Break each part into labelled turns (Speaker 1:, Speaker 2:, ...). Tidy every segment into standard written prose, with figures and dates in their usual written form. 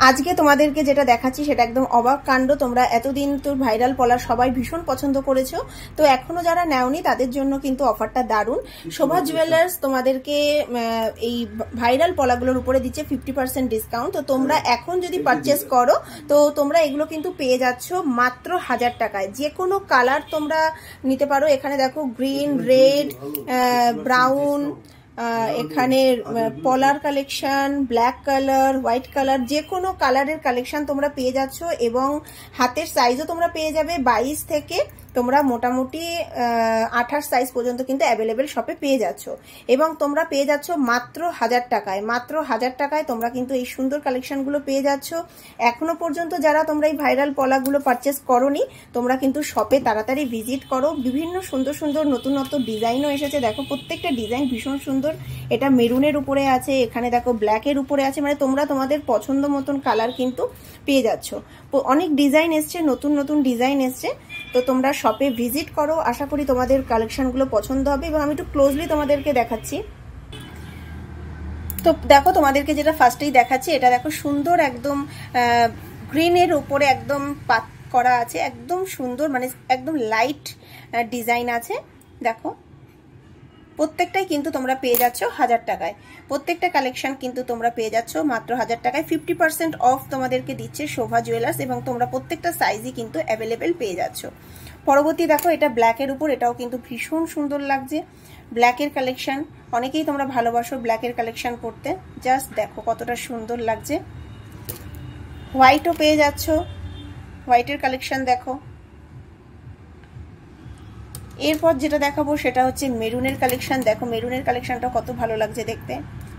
Speaker 1: আজকে তোমাদেরকে যেটা দেখাচ্ছি সেটা একদম অবাক কাণ্ড। তোমরা এতদিন তো ভাইরাল পলা সবাই ভীষণ পছন্দ করেছো, তো এখনো যারা নেওনি তাদের জন্য কিন্তু অফারটা দারুণ। শোভা জুয়েলার্স তোমাদেরকে এই ভাইরাল পলাগুলোর উপরে দিচ্ছে 50% ডিসকাউন্ট। তো তোমরা এখন যদি পারচেস করো তো তোমরা এগুলো কিন্তু পেয়ে যাচ্ছ মাত্র 1000 টাকায়। যে কোনো কালার তোমরা নিতে পারো। এখানে দেখো গ্রিন, রেড, ব্রাউন, এখানে পলার collection, black colour, white colour, যে কোনো কালারের কালেকশন তোমরা পেয়ে যাচ্ছ এবং হাতের সাইজও তোমরা পেয়ে যাবে 22 থেকে তোমরা মোটামুটি 28 সাইজ পর্যন্ত কিন্তু অ্যাভেলেবেল শপে পেয়ে যাচ্ছ এবং তোমরা পেয়ে যাচ্ছ মাত্র 1000 টাকায়। মাত্র 1000 টাকায় তোমরা কিন্তু এই সুন্দর কালেকশনগুলো পেয়ে যাচ্ছ। এখনো পর্যন্ত যারা তোমরা এই ভাইরাল পলাগুলো পারচেস করোনি তোমরা কিন্তু শপে তাড়াতাড়ি ভিজিট করো। বিভিন্ন সুন্দর সুন্দর নতুন নতুন ডিজাইনও এসেছে। দেখো প্রত্যেকটা ডিজাইন ভীষণ সুন্দর। এটা মেরুনের উপরে আছে, এখানে দেখো ব্ল্যাকের উপরে আছে, মানে তোমরা তোমাদের পছন্দ মতন কালার কিন্তু পেয়ে যাচ্ছ। অনেক ডিজাইন এসছে, নতুন নতুন ডিজাইন এসছে। তো তোমরা শপে ভিজিট করো, আশা করি তোমাদের কালেকশনগুলো পছন্দ হবে এবং আমি একটু ক্লোজলি তোমাদেরকে দেখাচ্ছি। তো দেখো তোমাদেরকে যেটা ফার্স্টেই দেখাচ্ছি, এটা দেখো সুন্দর একদম গ্রিনের উপরে একদম পাত করা আছে, একদম সুন্দর, মানে একদম লাইট ডিজাইন আছে। দেখো প্রত্যেকটাই কিন্তু তোমরা পেয়ে যাচ্ছ 1000 টাকায়। প্রত্যেকটা কালেকশন কিন্তু তোমরা পেয়ে যাচ্ছ মাত্র 1000 টাকায়। 50% অফ তোমাদেরকে দিচ্ছে শোভা জুয়েলার্স এবং তোমরা প্রত্যেকটা সাইজই কিন্তু অ্যাভেলেবেল পেয়ে যাচ্ছ। পরবর্তী দেখো এটা ব্ল্যাকের উপর, এটাও কিন্তু ভীষণ সুন্দর লাগছে। ব্ল্যাকের কালেকশন অনেকেই তোমরা ভালোবাসো ব্ল্যাকের কালেকশন পরতে, জাস্ট দেখো কতটা সুন্দর লাগছে। হোয়াইটও পেয়ে যাচ্ছ, হোয়াইটের কালেকশন দেখো। এরপর যেটা দেখাবো সেটা হচ্ছে মেরুনের কালেকশন। দেখো মেরুনের কালেকশনটা কত ভালো লাগছে দেখতে।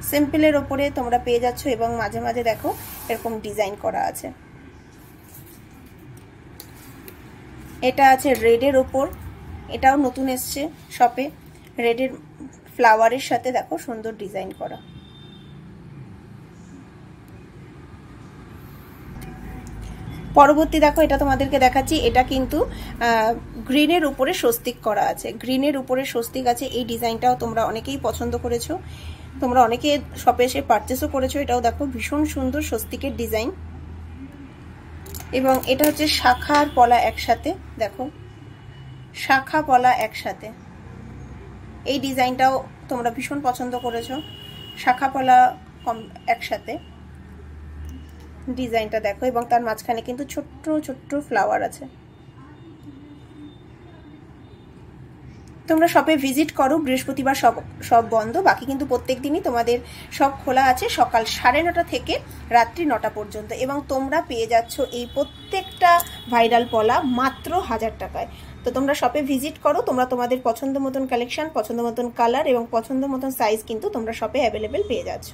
Speaker 1: সিম্পলের ওপরে তোমরা পেয়ে যাচ্ছ এবং মাঝে মাঝে দেখো এরকম ডিজাইন করা আছে। এটা আছে রেডের ওপর, এটাও নতুন এসছে শপে। রেডের ফ্লাওয়ারের সাথে দেখো সুন্দর ডিজাইন করা। পরবর্তী দেখো এটা তোমাদেরকে দেখাচ্ছি, এটা কিন্তু গ্রিনের উপরে স্বস্তিক করা আছে। গ্রিনের উপরে স্বস্তিক আছে। এই ডিজাইনটাও তোমরা অনেকেই পছন্দ করেছো, তোমরা অনেকে শপে এসে পারচেসও করেছো। এটাও দেখো ভীষণ সুন্দর স্বস্তিকের ডিজাইন এবং এটা হচ্ছে শাখা আর পলা একসাথে। দেখো শাখা পলা একসাথে, এই ডিজাইনটাও তোমরা ভীষণ পছন্দ করেছো। শাখা পলা একসাথে ডিজাইনটা দেখো এবং তার মাঝখানে কিন্তু ছোট্ট ছোট্ট ফ্লাওয়ার আছে। তোমরা শপে ভিজিট করো। বৃহস্পতিবার সব বন্ধ, বাকি কিন্তু প্রত্যেক দিনই তোমাদের সব খোলা আছে সকাল 9:30 থেকে রাত্রি 9টা পর্যন্ত এবং তোমরা পেয়ে যাচ্ছ এই প্রত্যেকটা ভাইরাল পলা মাত্র 1000 টাকায়। তো তোমরা শপে ভিজিট করো, তোমরা তোমাদের পছন্দ মতন কালেকশন, পছন্দ মতন কালার এবং পছন্দ মতন সাইজ কিন্তু তোমরা শপে অ্যাভেলেবেল পেয়ে যাচ্ছ।